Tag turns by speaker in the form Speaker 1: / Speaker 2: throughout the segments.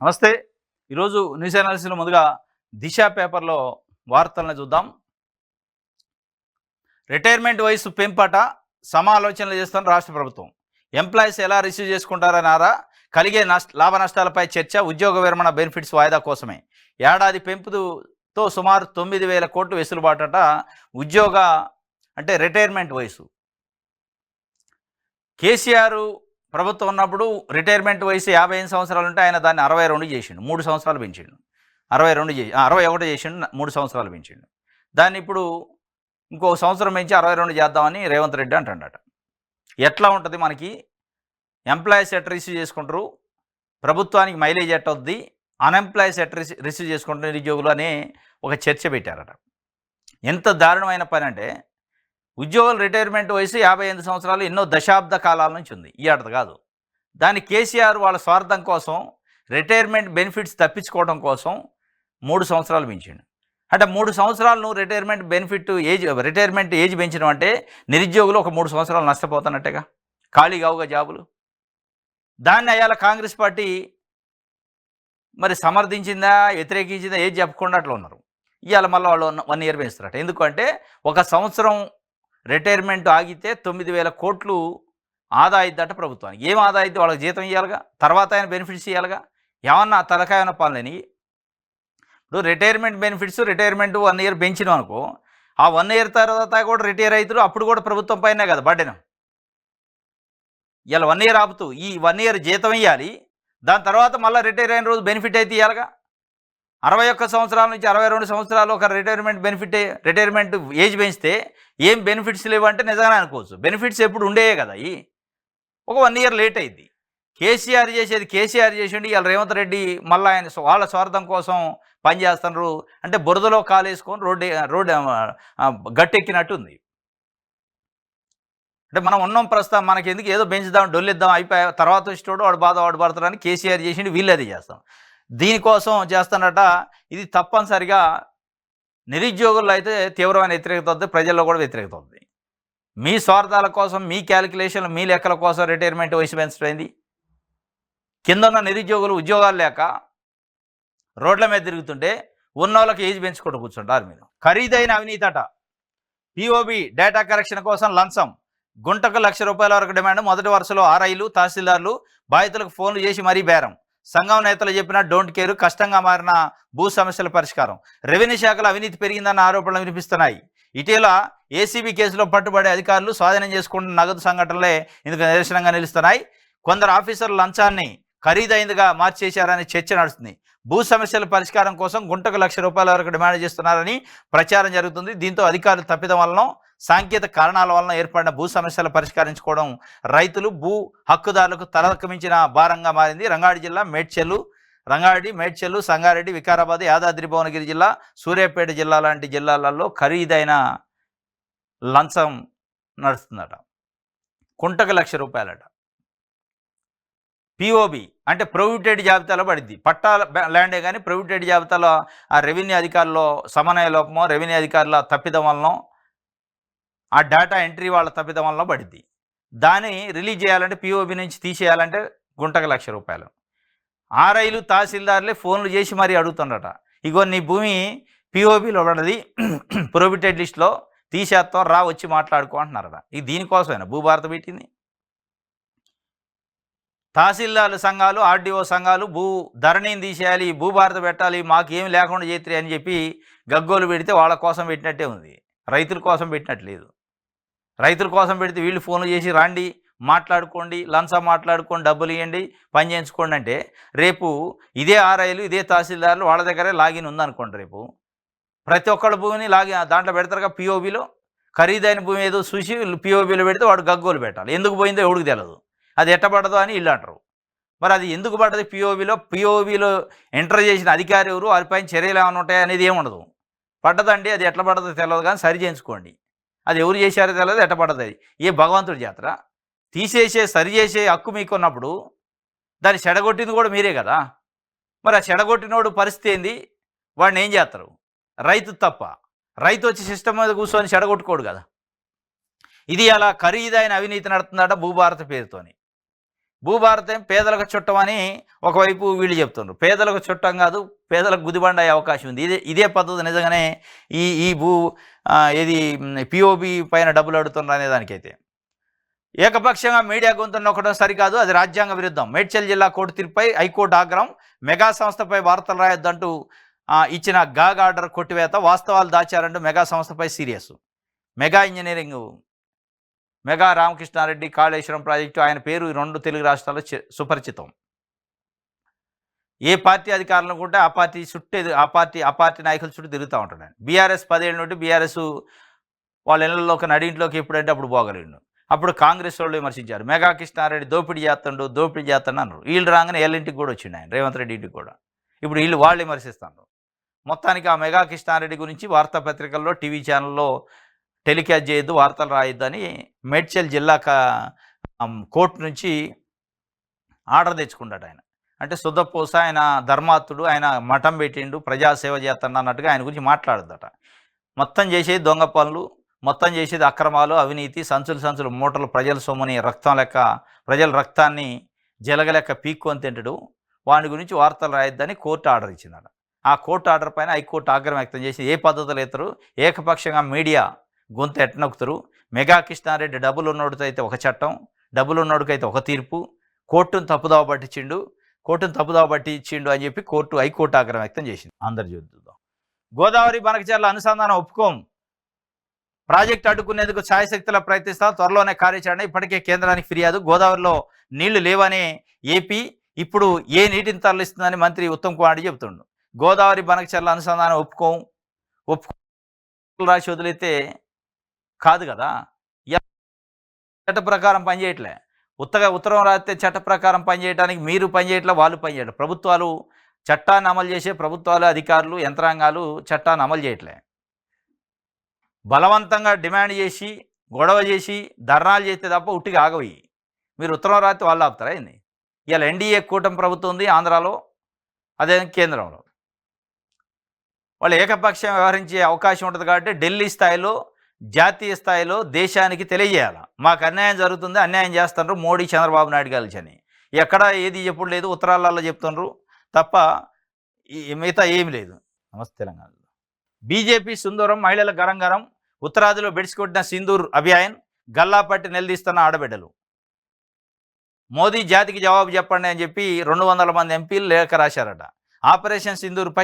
Speaker 1: నమస్తే. ఈరోజు న్యూస్ అనాలిసిస్‌లో ముందుగా 'దిశ' పేపర్‌లో వార్తలను చూద్దాం. రిటైర్మెంట్ వయసు పెంపట సమాలోచనలు చేస్తున్న రాష్ట్ర ప్రభుత్వం. ఎంప్లాయీస్ ఎలా రిసీవ్ చేసుకుంటారన్నారా? కలిగే లాభ నష్టాలపై చర్చ. ఉద్యోగ విరమణ బెనిఫిట్స్ వాయిదా కోసమే. ఏడాది పెంపుతో సుమారు 9,000 కోట్లు వెసులుబాటట. ఉద్యోగ రిటైర్మెంట్ వయసు. కేసీఆర్ ప్రభుత్వం ఉన్నప్పుడు రిటైర్మెంట్ వయసు 55 సంవత్సరాలు ఉంటే ఆయన దాన్ని 62 చేసిండు. 3 సంవత్సరాలు పెంచిండు. 61 చేసిండు. 3 సంవత్సరాలు పెంచిండు. దాన్ని ఇప్పుడు ఇంకో సంవత్సరం పెంచి 62 చేద్దామని రేవంత్ రెడ్డి అంటాడట. ఎట్లా ఉంటుంది మనకి? ఎంప్లాయీస్ ఎట్ రిసీవ్ చేసుకుంటారు, ప్రభుత్వానికి మైలేజ్ ఎట్టొద్ది, అన్ఎంప్లాయీస్ ఎట్ రిసీవ్ చేసుకుంటారు నిరుద్యోగులు అనే ఒక చర్చ పెట్టారట. ఎంత దారుణమైన పని అంటే, ఉద్యోగుల రిటైర్మెంట్ వయసు 58 సంవత్సరాలు ఎన్నో దశాబ్ద కాలాల నుంచి ఉంది. ఈ ఆటది కాదు. దాన్ని కేసీఆర్ వాళ్ళ స్వార్థం కోసం రిటైర్మెంట్ బెనిఫిట్స్ తప్పించుకోవడం కోసం 3 సంవత్సరాలు పెంచిండు. 3 సంవత్సరాలు నువ్వు రిటైర్మెంట్ ఏజ్ పెంచడం అంటే నిరుద్యోగులు ఒక 3 సంవత్సరాలు నష్టపోతున్నట్టేగా. ఖాళీ కావుగా జాబులు. దాన్ని అయ్యాల కాంగ్రెస్ పార్టీ మరి సమర్థించిందా, వ్యతిరేకించిందా ఏది చెప్పకుండా అట్లా ఉన్నారు. ఇవాళ మళ్ళీ వాళ్ళు 1 ఇయర్ పెంచుతారట. ఎందుకంటే ఒక సంవత్సరం రిటైర్మెంట్ ఆగితే 9,000 కోట్లు ఆదా అయిద్దట ప్రభుత్వానికి. ఏం ఆదా అయితే వాళ్ళకి జీతం ఇవ్వాలిగా, తర్వాత ఆయన బెనిఫిట్స్ ఇవ్వాలిగా. ఏమన్నా తలకాయన పనులని. ఇప్పుడు రిటైర్మెంట్ బెనిఫిట్స్ 1 ఇయర్ పెంచినాం అనుకో, ఆ 1 ఇయర్ తర్వాత కూడా రిటైర్ అవుతారు. అప్పుడు కూడా ప్రభుత్వం పైనే కదా బర్డెన్. ఇలా 1 ఇయర్ ఆపుతూ ఈ 1 ఇయర్ జీతం ఇవ్వాలి, దాని తర్వాత మళ్ళీ రిటైర్ అయిన రోజు బెనిఫిట్ అయితే ఇవ్వాలిగా. 61 సంవత్సరాల నుంచి 62 సంవత్సరాలు ఒక రిటైర్మెంట్ ఏజ్ పెంచితే ఏం బెనిఫిట్స్ లేవంటే నిజంగానే అనుకోవచ్చు. బెనిఫిట్స్ ఎప్పుడు ఉండేవే కదా. ఒక 1 ఇయర్ లేట్ అయింది. కేసీఆర్ చేసిండు. ఇవాళ రేవంత్ రెడ్డి మళ్ళీ ఆయన వాళ్ళ స్వార్థం కోసం పనిచేస్తున్నారు. అంటే బురదలో కాలేసుకొని రోడ్డు గట్టెక్కినట్టు ఉంది. మనం ఉన్నాం ప్రస్తుతం, మనకి ఎందుకు ఏదో పెంచుదాం, డొల్లిద్దాం, అయిపోయా తర్వాత వచ్చేటోడు వాడు వాడు పడతాడని కేసీఆర్ చేసిండు. వీళ్ళు అది చేస్తాం. దీనికోసం చేస్తున్నట. ఇది తప్పనిసరిగా నిరుద్యోగుల్లో అయితే తీవ్రమైన వ్యతిరేకత ఉంది, ప్రజల్లో కూడా వ్యతిరేకత ఉంది. మీ స్వార్థాల కోసం, మీ క్యాలిక్యులేషన్లు, మీ లెక్కల కోసం రిటైర్మెంట్ వయసు పెంచడమైంది. కింద ఉన్న నిరుద్యోగులు ఉద్యోగాలు లేక రోడ్ల మీద తిరుగుతుంటే ఉన్నోళ్ళకి ఏజ్ పెంచుకుంటూ కూర్చుంటారు. మీరు ఖరీదైన అవినీతి అట. పిఓబి డేటా కరెక్షన్ కోసం లంచం. గుంటకు ₹1,00,000 వరకు డిమాండ్. మొదటి వరుసలో ఆర్ఐలు, తహసీల్దార్లు బాధితులకు ఫోన్లు చేసి మరీ బేరం. సంఘం నేతలు చెప్పిన డోంట్ కేర్. కష్టంగా మారిన భూ సమస్యల పరిష్కారం. రెవెన్యూ శాఖలో అవినీతి పెరిగిందన్న ఆరోపణలు వినిపిస్తున్నాయి. ఇటీవల ఏసీబీ కేసులో పట్టుబడే అధికారులు స్వాధీనం చేసుకుంటున్న నగదు సంఘటనలే ఇందుకు నిదర్శనంగా నిలుస్తున్నాయి. కొందరు ఆఫీసర్లు లంచాన్ని ఖరీదైందిగా మార్చేశారని చర్చ నడుస్తుంది. భూ సమస్యల పరిష్కారం కోసం గుంటకు ₹1,00,000 వరకు డిమాండ్ చేస్తున్నారని ప్రచారం జరుగుతుంది. దీంతో అధికారులు తప్పిదం వలన, సాంకేతిక కారణాల వలన ఏర్పడిన భూ సమస్యలు పరిష్కరించుకోవడం రైతులు, భూ హక్కుదారులకు తలకమించిన భారంగా మారింది. రంగారెడ్డి, మేడ్చల్, సంగారెడ్డి, వికారాబాద్, యాదాద్రి భువనగిరి జిల్లా, సూర్యాపేట జిల్లా లాంటి జిల్లాలలో ఖరీదైన లంచం నడుస్తుందట. గుంటకు ₹1,00,000. పిఓబి అంటే ప్రొహిబిటెడ్ జాబితాలో పడింది. పట్టా ల్యాండే కానీ ప్రొహిబిటెడ్ జాబితాలో ఆ రెవెన్యూ అధికారుల్లో సమన్వయ లోపమో, రెవెన్యూ అధికారుల తప్పిదం వలన, ఆ డేటా ఎంట్రీ వాళ్ళ తప్పిదం వలన పడింది. దాన్ని రిలీజ్ చేయాలంటే, పిఓబి నుంచి తీసేయాలంటే గుంటకు ₹1,00,000. ఆర్ఐలు, తహసీల్దార్లే ఫోన్లు చేసి మరీ అడుగుతుండట. ఇగో నీ భూమి పిఓబిలో పడది, ప్రొహిబిటెడ్ లిస్ట్లో తీసేస్తాం, రా వచ్చి మాట్లాడుకో అంటున్నారట. ఇది దీనికోసమేనా భూభారత పెట్టింది? తహసీల్దార్ల సంఘాలు, ఆర్డీఓ సంఘాలు ధరణిని తీసేయాలి, భూభారత పెట్టాలి, మాకు ఏమి లేకుండా చేతురి అని చెప్పి గగ్గోలు పెడితే వాళ్ళ కోసం పెట్టినట్టే ఉంది. రైతుల కోసం పెట్టినట్లేదు. రైతుల కోసం పెడితే వీళ్ళు ఫోన్లు చేసి రండి, మాట్లాడుకోండి, లంచం మాట్లాడుకోండి, డబ్బులు ఇవ్వండి, పని చేయించుకోండి అంటే, రేపు ఇదే ఆర్ఐలు, ఇదే తహసీల్దార్లు వాళ్ళ దగ్గరే లాగిన్ ఉందనుకోండి, రేపు ప్రతి ఒక్కళ్ళ భూమిని దాంట్లో పెడతారుగా. పిఓబిలో ఖరీదైన భూమి ఏదో చూసి పిఓబిలో పెడితే వాడు గగ్గోలు పెట్టాలి. ఎందుకు పోయిందో ఎవడికి తెలియదు. అది ఎట్టబడదు అని వీళ్ళు అంటారు. మరి అది ఎందుకు పడ్డది పిఓబిలో ఎంటర్ చేసిన అధికారి ఎవరు, వారిపైన చర్యలు ఏమైనా ఉంటాయి అనేది ఏముండదు. పడ్డదండి, అది ఎట్లా పడ్డదో తెలియదు, కానీ సరి చేయించుకోండి. అది ఎవరు చేశారో తెలియదు, ఎట్ట పడ్డది. అది ఏ భగవంతుడి జాతర? సరి చేసే హక్కు మీకు ఉన్నప్పుడు దాన్ని చెడగొట్టింది కూడా మీరే కదా. మరి ఆ చెడగొట్టినోడు పరిస్థితి ఏంది? వాడిని ఏం చేస్తారు? రైతు తప్ప. రైతు వచ్చి సిస్టమ్ మీద కూర్చొని చెడగొట్టుకోడు కదా. ఇది అలా ఖరీదైన అవినీతి నడుతుందట భూభారత పేరుతోని. భూభారతం పేదలకు చుట్టం అని ఒకవైపు వీళ్ళు చెప్తున్నారు. పేదలకు చుట్టం కాదు, పేదలకు గుదిబండ అయ్యే అవకాశం ఉంది. ఇదే పద్ధతి నిజంగానే ఈ ఈ భూ ఏది పిఓబి పైన డబ్బులు అడుగుతున్నారు అనే దానికైతే ఏకపక్షంగా మీడియా గొంతు నొక్కడం సరికాదు, అది రాజ్యాంగ విరుద్ధం. మేడ్చల్ జిల్లా కోర్టు తీర్పుపై హైకోర్టు ఆగ్రహం. మెగా సంస్థపై వార్తలు రాయొద్దంటూ ఇచ్చిన గాగ్ ఆర్డర్ కొట్టివేత. వాస్తవాలు దాచారంటూ మెగా సంస్థపై serious. Mega engineering, mega Ramakrishna Reddy Kaleshwaram project ఆయన పేరు 2 తెలుగు రాష్ట్రాల్లో సుపరిచితం. ఏ పార్టీ అధికారంలో ఉంటే ఆ పార్టీ చుట్టూ ఆ పార్టీ నాయకుల చుట్టూ తిరుగుతూ ఉంటాడు ఆయన. బీఆర్ఎస్ 10 ఏళ్ళ నుండి బీఆర్ఎస్ వాళ్ళ ఇళ్లలోకి నడింట్లోకి ఎప్పుడంటే అప్పుడు పోగలిండు. అప్పుడు కాంగ్రెస్ వాళ్ళు విమర్శించారు, మెగా కృష్ణారెడ్డి దోపిడీ చేస్తాడు అన్నారు. వీళ్ళు రాగానే ఇంటికి కూడా వచ్చిండు ఆయన, రేవంత్ రెడ్డి ఇంటికి కూడా. ఇప్పుడు వాళ్ళు విమర్శిస్తున్నారు. మొత్తానికి ఆ మెగా కృష్ణారెడ్డి గురించి వార్తాపత్రికల్లో, టీవీ ఛానల్లో టెలికాస్ట్ చేయొద్దు, వార్తలు రాయొద్దని మేడ్చల్ జిల్లా కోర్టు నుంచి ఆర్డర్ తెచ్చుకున్నాడు ఆయన. అంటే శుద్ధపూస, ఆయన ధర్మాత్తుడు, ఆయన మఠం పెట్టిండు, ప్రజాసేవ చేస్తాడు అన్నట్టుగా ఆయన గురించి మాట్లాడదట. మొత్తం చేసేది దొంగ పనులు, మొత్తం చేసేది అక్రమాలు, అవినీతి, సంచులు మూటలు ప్రజల సొమ్ముని రక్తం లెక్క, ప్రజల రక్తాన్ని జలగలెక్క పీక్కొని తింటాడు. వాడి గురించి వార్తలు రాయొద్దని కోర్టు ఆర్డర్ ఇచ్చిందట. ఆ కోర్టు ఆర్డర్ పైన హైకోర్టు ఆగ్రహం వ్యక్తం చేసి ఏ పద్ధతులు ఎత్తరు, ఏకపక్షంగా మీడియా గొంతు ఎట్టనొక్కుతారు. మెగా కృష్ణారెడ్డి డబ్బులు ఉన్నోడితో అయితే ఒక చట్టం, డబ్బులు ఉన్నోడికైతే ఒక తీర్పు, కోర్టును తప్పుదావ పట్టించిండు అని చెప్పి హైకోర్టు ఆగ్రహం వ్యక్తం చేసింది. అందరు చూద్దాం. గోదావరి బనకచెర్ల అనుసంధానం ఒప్పుకోం, ప్రాజెక్టు అడ్డుకునేందుకు ఛాయశక్తిలా ప్రయత్నిస్తాం, త్వరలోనే కార్యాచరణ. ఇప్పటికే కేంద్రానికి ఫిర్యాదు, గోదావరిలో నీళ్లు లేవనే ఏపీ ఇప్పుడు ఏ నీటిని తరలిస్తుందని మంత్రి ఉత్తమ్ కుమార్ రెడ్డి చెబుతుండు. గోదావరి బనకచెర్ల అనుసంధానం ఒప్పుకోం రాసి వదిలితే కాదు కదా, చట్ట ప్రకారం పనిచేయట్లే. ఉత్తరం రాస్తే చట్ట ప్రకారం పనిచేయడానికి మీరు పనిచేయట్లే, వాళ్ళు పనిచేయట్లే. ప్రభుత్వాలు చట్టాన్ని అమలు చేసే ప్రభుత్వాలు, అధికారులు, యంత్రాంగాలు చట్టాన్ని అమలు చేయట్లే. బలవంతంగా డిమాండ్ చేసి, గొడవ చేసి, ధర్నాలు చేస్తే తప్ప ఉట్టిగా ఆగవి. మీరు ఉత్తరం రాస్తే వాళ్ళు ఆపుతారా ఏంది? ఇవాళ ఎన్డీఏ కూటమి ప్రభుత్వం ఉంది ఆంధ్రాలో, అదే కేంద్రంలో. వాళ్ళు ఏకపక్షం వ్యవహరించే అవకాశం ఉంటుంది కాబట్టి ఢిల్లీ స్థాయిలో, జాతీయ స్థాయిలో దేశానికి తెలియజేయాలి, మాకు అన్యాయం జరుగుతుంది, అన్యాయం చేస్తున్నారు మోడీ, చంద్రబాబు నాయుడు కలిసి అని. ఎక్కడ ఏది ఎప్పుడు లేదు, ఉత్తరాలలో చెప్తున్నారు తప్ప మిగతా ఏమి లేదు. నమస్తే తెలంగాణ. బీజేపీ సింధూరం మహిళల గరం, ఉత్తరాదిలో బెడిసికొట్టిన సింధూర్ అభియాన్, గల్లాపట్టి నిలదీస్తున్న ఆడబిడ్డలు. మోదీ జాతికి జవాబు చెప్పండి అని చెప్పి 200 మంది ఎంపీలు లేఖ రాశారట. ఆపరేషన్ సింధూర్పై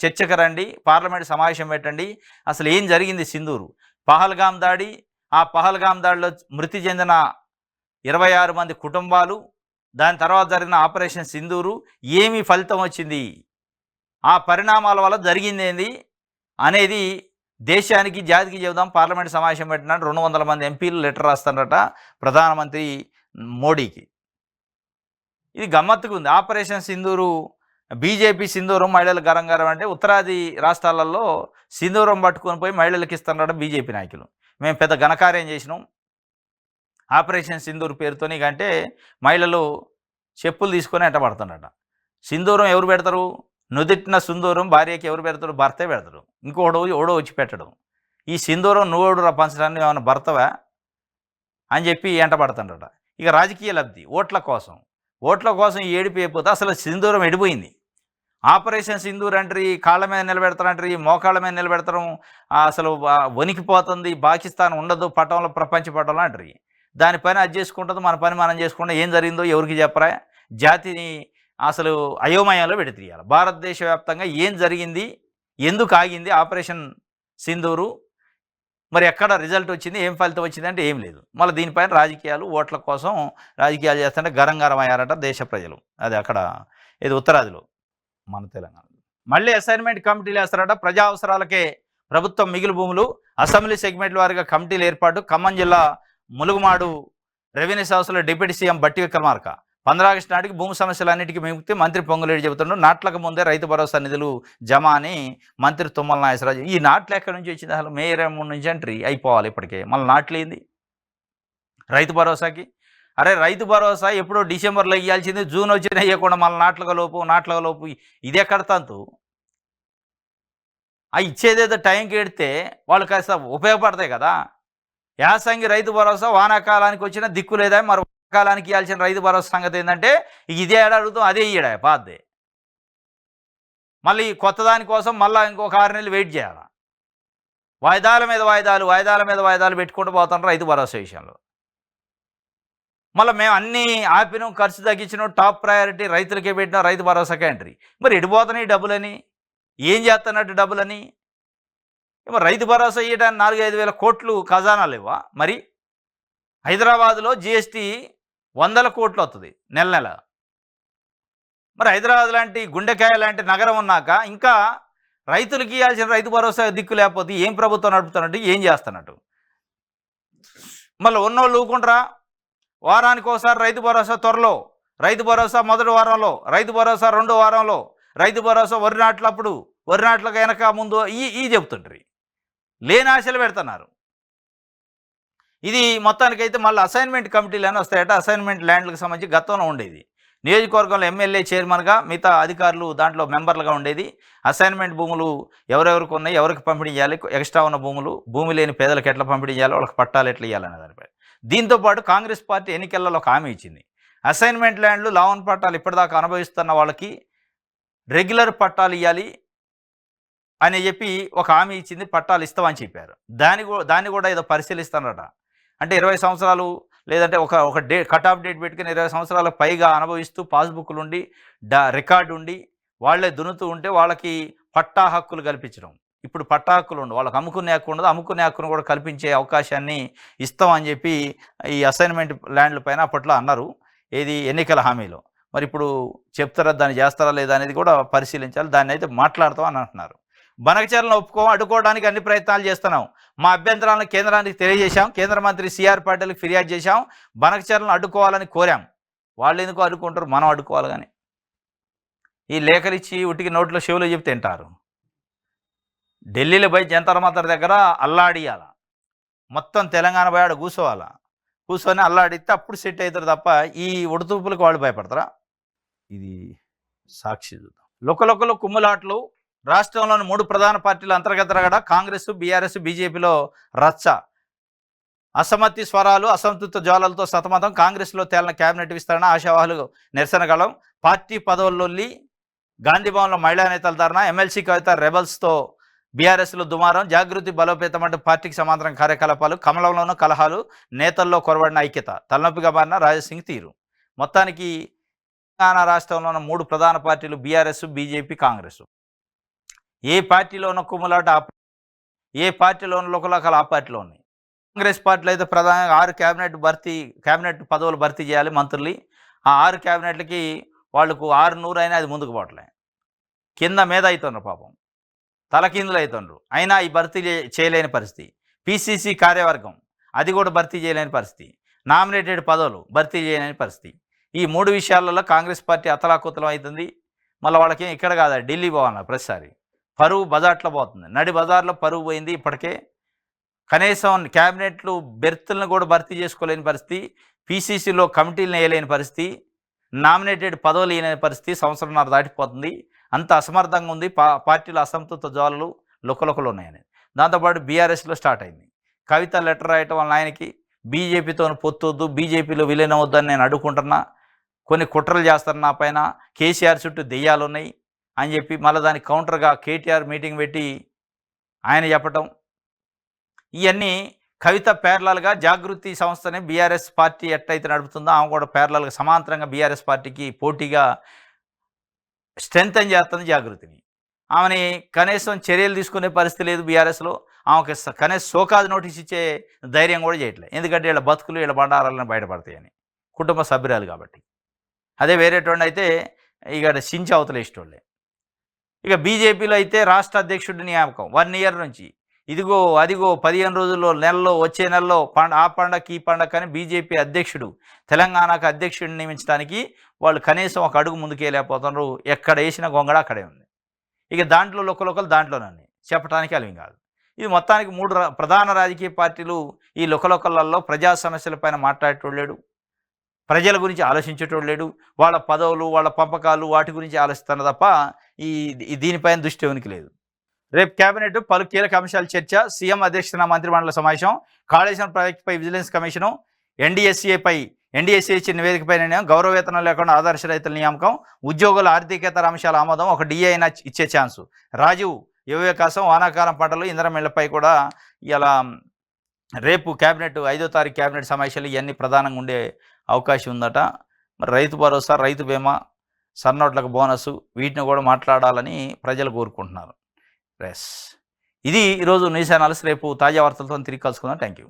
Speaker 1: చర్చకు రండి, పార్లమెంట్ సమావేశం పెట్టండి, అసలు ఏం జరిగింది సింధూరు, పహల్గామ్ దాడి, ఆ పహల్గామ్ దాడిలో మృతి చెందిన 26 మంది కుటుంబాలు, దాని తర్వాత జరిగిన ఆపరేషన్ సింధూరు ఏమి ఫలితం వచ్చింది, ఆ పరిణామాల వల్ల జరిగింది ఏంది అనేది దేశానికి, జాతికి చెబుదాం, పార్లమెంట్ సమావేశం పెట్టినట్టు 200 మంది ఎంపీలు లెటర్ రాస్తారట ప్రధానమంత్రి మోడీకి. ఇది గమ్మత్తుగా ఉంది. ఆపరేషన్ సింధూరు, బీజేపీ సింధూరం మహిళల గరం అంటే ఉత్తరాది రాష్ట్రాలలో సింధూరం పట్టుకొని పోయి మహిళలకు ఇస్తున్నారట బీజేపీ నాయకులు. మేము పెద్ద ఘనకార్యం చేసినాం ఆపరేషన్ సింధూర్ పేరుతోని, అంటే మహిళలు చెప్పులు తీసుకొని ఎంట పడుతున్నారట. సింధూరం ఎవరు పెడతారు? నుదిట్టిన సింధూరం భార్యకి ఎవరు పెడతారు? భర్తే పెడతారు. ఓడో వచ్చి పెట్టడం. ఈ సింధూరం నువ్వుడు పంచడాన్ని ఏమైనా భర్తవా అని చెప్పి ఎంట పడుతుండట. ఇక రాజకీయ లబ్ధి, ఓట్ల కోసం ఈ ఏడిపి అయిపోతే అసలు సింధూరం ఎడిపోయింది. ఆపరేషన్ సింధూర్ అంటారు, ఈ కాళ్ళ మీద నిలబెడతారంటారు, ఈ మోకాళ్ళ మీద నిలబెడతారు, అసలు వణికిపోతుంది, పాకిస్తాన్ ఉండదు పటంలో, ప్రపంచ పటంలో అంటారు. దానిపైన అది చేసుకుంటుంది, మన పని మనం చేసుకుంటాం. ఏం జరిగిందో ఎవరికి చెప్పరా? జాతిని అసలు అయోమయంలో పెడితీయాలి. భారతదేశ వ్యాప్తంగా ఏం జరిగింది, ఎందుకు ఆగింది ఆపరేషన్ సింధూరు, మరి ఎక్కడ రిజల్ట్ వచ్చింది, ఏం ఫలితం వచ్చింది అంటే ఏం లేదు. మళ్ళీ దీనిపైన రాజకీయాలు, ఓట్ల కోసం రాజకీయాలు చేస్తుంటే గరం అయ్యారట దేశ ప్రజలు. అది అక్కడ ఇది ఉత్తరాదిలో, మన తెలంగాణలో. మళ్ళీ అసైన్మెంట్ కమిటీలు వేస్తారట. ప్రజా అవసరాలకే ప్రభుత్వం మిగిలి భూములు, అసెంబ్లీ సెగ్మెంట్ల వారిగా కమిటీలు ఏర్పాటు. ఖమ్మం జిల్లా ములుగుమాడు రెవెన్యూ సంస్థలో డిప్యూటీ సీఎం బట్టి విక్రమార్క 15 ఆగస్టు నాటికి భూమి సమస్యలన్నిటికీ విముక్తి, మంత్రి పొంగులేడి చెబుతున్నాడు. నాట్లకు ముందే రైతు భరోసా నిధులు జమ అని మంత్రి తుమ్మల నాగేశ్వరరావు. ఈ నాట్లు ఎక్కడి నుంచి వచ్చింది? అసలు మే 23 నుంచి అంటారు అయిపోవాలి, ఇప్పటికే మళ్ళీ నాట్లేంది రైతు భరోసాకి? అరే రైతు భరోసా ఎప్పుడో డిసెంబర్లో ఇవ్వాల్సింది, జూన్ వచ్చినా ఇవ్వకుండా మళ్ళీ నాట్ల లోపు ఇది ఎక్కడ తంతు? ఆ ఇచ్చేదేదో టైంకి ఎడితే వాళ్ళు కాస్త ఉపయోగపడతాయి కదా. యాసంగి రైతు భరోసా వానాకాలానికి వచ్చినా దిక్కు లేదా, మరి కాలానికి ఇవ్వాల్సిన రైతు భరోసా సంగతి ఏంటంటే ఇదే ఏడా అడుగుతాం అదే ఇయ్యడా పాతదే. మళ్ళీ కొత్త దానికోసం మళ్ళీ ఇంకొక 6 నెలలు వెయిట్ చేయాలి. వాయిదాల మీద వాయిదాలు పెట్టుకుంటూ పోతాం రైతు భరోసా విషయంలో. మళ్ళీ మేము అన్నీ ఆపినాం, ఖర్చు తగ్గించినాం, టాప్ ప్రయారిటీ రైతులకే పెట్టినాం, రైతు భరోసాకే ఎంట్రీ. మరి ఎడిపోతున్నాయి డబ్బులని, ఏం చేస్తున్నట్టు డబ్బులని? మరి రైతు భరోసా ఇవ్వడానికి 4-5 వేల కోట్లు ఖజానా లేవా? మరి హైదరాబాద్లో జిఎస్టీ 100 కోట్లు వస్తుంది నెల నెల. మరి హైదరాబాద్ లాంటి గుండెకాయ లాంటి నగరం ఉన్నాక ఇంకా రైతులకి ఇవ్వాల్సిన రైతు భరోసా దిక్కు లేకపోతే ఏం ప్రభుత్వం నడుపుతున్నట్టు, ఏం చేస్తున్నట్టు? మళ్ళీ ఉన్నోళ్ళు ఊకుంటారా? వారానికి ఒకసారి రైతు భరోసా త్వరలో, రైతు భరోసా మొదటి వారంలో, రైతు భరోసా 2వ వారంలో, రైతు భరోసా వరి నాట్లప్పుడు, వరి నాట్లకు వెనక ముందు ఈ చెప్తుంటారు. లేని ఆశలు పెడుతున్నారు. ఇది మొత్తానికైతే మళ్ళీ అసైన్మెంట్ కమిటీలు అని వస్తాయట. అసైన్మెంట్ ల్యాండ్లకు సంబంధించి గతంలో ఉండేది. నియోజకవర్గంలో ఎమ్మెల్యే చైర్మన్గా, మిగతా అధికారులు దాంట్లో మెంబర్లుగా ఉండేది. అసైన్మెంట్ భూములు ఎవరెవరికి ఉన్నాయి, ఎవరికి పంపిణీ చేయాలి, ఎక్స్ట్రా ఉన్న భూమి లేని పేదలకు ఎట్లా పంపిణీ చేయాలి, వాళ్ళకి పట్టాలు ఎట్లా ఇవ్వాలనే దానిపై. దీంతోపాటు కాంగ్రెస్ పార్టీ ఎన్నికలలో ఒక హామీ ఇచ్చింది. అసైన్మెంట్ ల్యాండ్లు, లావన్ పట్టాలు ఇప్పటిదాకా అనుభవిస్తున్న వాళ్ళకి రెగ్యులర్ పట్టాలు ఇవ్వాలి అని చెప్పి ఒక హామీ ఇచ్చింది. పట్టాలు ఇస్తామని చెప్పారు. దాన్ని కూడా ఏదో పరిశీలిస్తానట. అంటే 20 సంవత్సరాలు లేదంటే ఒక కట్ ఆఫ్ డేట్ పెట్టుకుని 20 సంవత్సరాలకు పైగా అనుభవిస్తూ పాస్బుక్లు ఉండి రికార్డు ఉండి వాళ్ళే దున్నుతూ ఉంటే వాళ్ళకి పట్టా హక్కులు కల్పించడం. ఇప్పుడు పట్టా హక్కులు ఉండవు, వాళ్ళకి అమ్ముకునే హక్కు ఉండదు. అమ్ముకునే హక్కును కూడా కల్పించే అవకాశాన్ని ఇస్తామని చెప్పి ఈ అసైన్మెంట్ ల్యాండ్ల పైన అప్పట్లో అన్నారు, ఏది ఎన్నికల హామీలో. మరి ఇప్పుడు చెప్తారా, దాన్ని చేస్తారా లేదా అనేది కూడా పరిశీలించాలి. దాన్ని అయితే మాట్లాడతాం అని అంటున్నారు. బనకచర్లను అడ్డుకోవడానికి అన్ని ప్రయత్నాలు చేస్తున్నాం. మా అభ్యంతరాలను కేంద్రానికి తెలియజేశాం. కేంద్ర మంత్రి సిఆర్ పాటిల్కి ఫిర్యాదు చేశాం. బనకచర్లను అడ్డుకోవాలని కోరాం. వాళ్ళు ఎందుకు అడ్డుకుంటారు, మనం అడ్డుకోవాలి. కానీ ఈ లేఖలు ఇచ్చి ఉట్టికి నోట్లో చెవులు చెప్తే తింటారు. ఢిల్లీలో పోయి జంతర్ మంతర్ దగ్గర అల్లాడియాల, మొత్తం తెలంగాణ పోయాడు కూర్చోవాలా, కూర్చొని అల్లాడితే అప్పుడు సెట్ అవుతారు తప్ప ఈ ఉడుతూపులకు వాళ్ళు భయపడతారా? ఇది సాక్షి చూద్దాం. లొక్కలొక్కలు కుమ్ములాట్లు. రాష్ట్రంలోని 3 ప్రధాన పార్టీల అంతర్గత కాంగ్రెస్, బీఆర్ఎస్, బీజేపీలో రచ్చ. అసమ్మతి స్వరాలు, అసంతృప్త జ్వాలలతో సతమతం. కాంగ్రెస్లో తేలిన కేబినెట్ విస్తరణ, ఆశావాహులు నిరసన గలం. పార్టీ పదవుల్లోల్లి, గాంధీభవన్లో మహిళా నేతల ధర్నా. ఎమ్మెల్సీ కవిత రెబల్స్తో బీఆర్ఎస్లో దుమారం. జాగృతి బలోపేతం అంటూ పార్టీకి సమాంతరం కార్యకలాపాలు. కమలంలోనూ కలహాలు, నేతల్లో కొరబడిన ఐక్యత. తలనొప్పిగా మారిన రాజసింగ్ తీరు. మొత్తానికి తెలంగాణ రాష్ట్రంలో ఉన్న 3 ప్రధాన పార్టీలు బీఆర్ఎస్, బీజేపీ, కాంగ్రెస్. ఏ పార్టీలో ఉన్న కుమ్ములాట, ఏ పార్టీలో ఉన్న లోకలాకలు ఆ పార్టీలో ఉన్నాయి. కాంగ్రెస్ పార్టీలో అయితే ప్రధానంగా 6 క్యాబినెట్ పదవులు భర్తీ చేయాలి మంత్రులు. ఆ 6 క్యాబినెట్లకి వాళ్ళకు 600 అయినా అది ముందుకు పోవట్లే. కింద మీద అవుతున్నారు పాపం, తలకిందులు అవుతుండ్రు. అయినా ఈ భర్తీ చేయలేని పరిస్థితి. పిసిసి కార్యవర్గం అది కూడా భర్తీ చేయలేని పరిస్థితి. నామినేటెడ్ పదవులు భర్తీ చేయలేని పరిస్థితి. ఈ 3 విషయాలలో కాంగ్రెస్ పార్టీ అతలాకుతలం అవుతుంది. మళ్ళీ వాళ్ళకి ఇక్కడ కాదా, ఢిల్లీ పోవాలన్నారు ప్రతిసారి. పరువు బజార్లో పోతుంది. నడి బజార్లో పరువు పోయింది. ఇప్పటికే కనీసం క్యాబినెట్లు బెర్తులను కూడా భర్తీ చేసుకోలేని పరిస్థితి. పిసిసిలో కమిటీలను వేయలేని పరిస్థితి. నామినేటెడ్ పదవులు వేయలేని పరిస్థితి. సంవత్సరంన్నర దాటిపోతుంది. అంత అసమర్థంగా ఉంది. పార్టీలో అసంతృప్త జ్వాలలు లొక్కలొక్కలు ఉన్నాయని. దాంతోపాటు బీఆర్ఎస్లో స్టార్ట్ అయింది. కవిత లెటర్ రాయటం వల్ల ఆయనకి బీజేపీతో పొత్తొద్దు, బీజేపీలో విలీనం వద్దని నేను అడ్డుకుంటున్నా, కొన్ని కుట్రలు చేస్తారు నా పైన, కేసీఆర్ చుట్టూ దెయ్యాలు ఉన్నాయి అని చెప్పి మళ్ళీ దానికి కౌంటర్గా కేటీఆర్ మీటింగ్ పెట్టి ఆయన చెప్పటం. ఇవన్నీ కవిత ప్యారలల్గా జాగృతి సంస్థని బీఆర్ఎస్ పార్టీ ఎట్టయితే నడుపుతుందో ఆమె కూడా ప్యారలల్గా సమాంతరంగా బీఆర్ఎస్ పార్టీకి పోటీగా స్ట్రెంథన్ చేస్తుంది జాగృతిని. ఆమెని కనీసం చర్యలు తీసుకునే పరిస్థితి లేదు బీఆర్ఎస్లో. ఆమెకి కనీసం సోకాజ్ నోటీస్ ఇచ్చే ధైర్యం కూడా చేయట్లేదు. ఎందుకంటే వీళ్ళ బతుకులు, వీళ్ళ బండారాలను బయటపడతాయని, కుటుంబ సభ్యురాలు కాబట్టి. అదే వేరేటోండి అయితే ఇక సించి అవతల ఇష్టోళ్ళే. ఇక బీజేపీలో అయితే రాష్ట్ర అధ్యక్షుడి నియామకం 1 ఇయర్ నుంచి ఇదిగో అదిగో 15 రోజుల్లో, నెలలో, వచ్చే నెలలో ఆ పండగకి ఈ పండగని బీజేపీ అధ్యక్షుడు, తెలంగాణకు అధ్యక్షుడిని నియమించడానికి వాళ్ళు కనీసం ఒక అడుగు ముందుకెళ్ళిపోతున్నారు. ఎక్కడ వేసిన గొంగడ అక్కడే ఉంది. ఇక దాంట్లో లొక్కలొక్కలు దాంట్లోనన్నీ చెప్పడానికి అలివి కాదు. ఇది మొత్తానికి 3 ప్రధాన రాజకీయ పార్టీలు ఈ లొక్కలొక్కలలో ప్రజా సమస్యలపైన మాట్లాడేటోడు లేడు, ప్రజల గురించి ఆలోచించేటోడు లేడు. వాళ్ళ పదవులు, వాళ్ళ పంపకాలు, వాటి గురించి ఆలోచిస్తున్నారు తప్ప దీనిపైన దృష్టి ఎవరికి లేదు. రేపు కేబినెట్ పలు కీలక అంశాల చర్చ. సీఎం అధ్యక్షతన మంత్రిమండలి సమావేశం. కాళేశ్వరం ప్రాజెక్టుపై విజిలెన్స్ కమిషను, ఎన్డీఎస్ఏపై ఎన్డీఎస్సీ ఇచ్చిన నివేదికపైన గౌరవ వేతనం లేకుండా ఆదర్శ రైతుల నియామకం, ఉద్యోగుల ఆర్థికేతర అంశాల ఆమోదం, ఒక డిఏ అయినా ఇచ్చే ఛాన్సు. రాజీవ్ యువ వికాసం, వానాకాలం పంటలు, ఇంధనమిళ్లపై కూడా ఇలా రేపు క్యాబినెట్ 5వ తారీఖు క్యాబినెట్ సమావేశాలు ఇవన్నీ ప్రధానంగా ఉండే అవకాశం ఉందట. మరి రైతు భరోసా, రైతు బీమా, సన్నోట్లకు బోనస్ వీటిని కూడా మాట్లాడాలని ప్రజలు కోరుకుంటున్నారు. ఇది ఈరోజు న్యూస్ అనాలిసిస్. రేపు తాజా వార్తలతో తిరిగి కలుసుకుందాం. Thank you.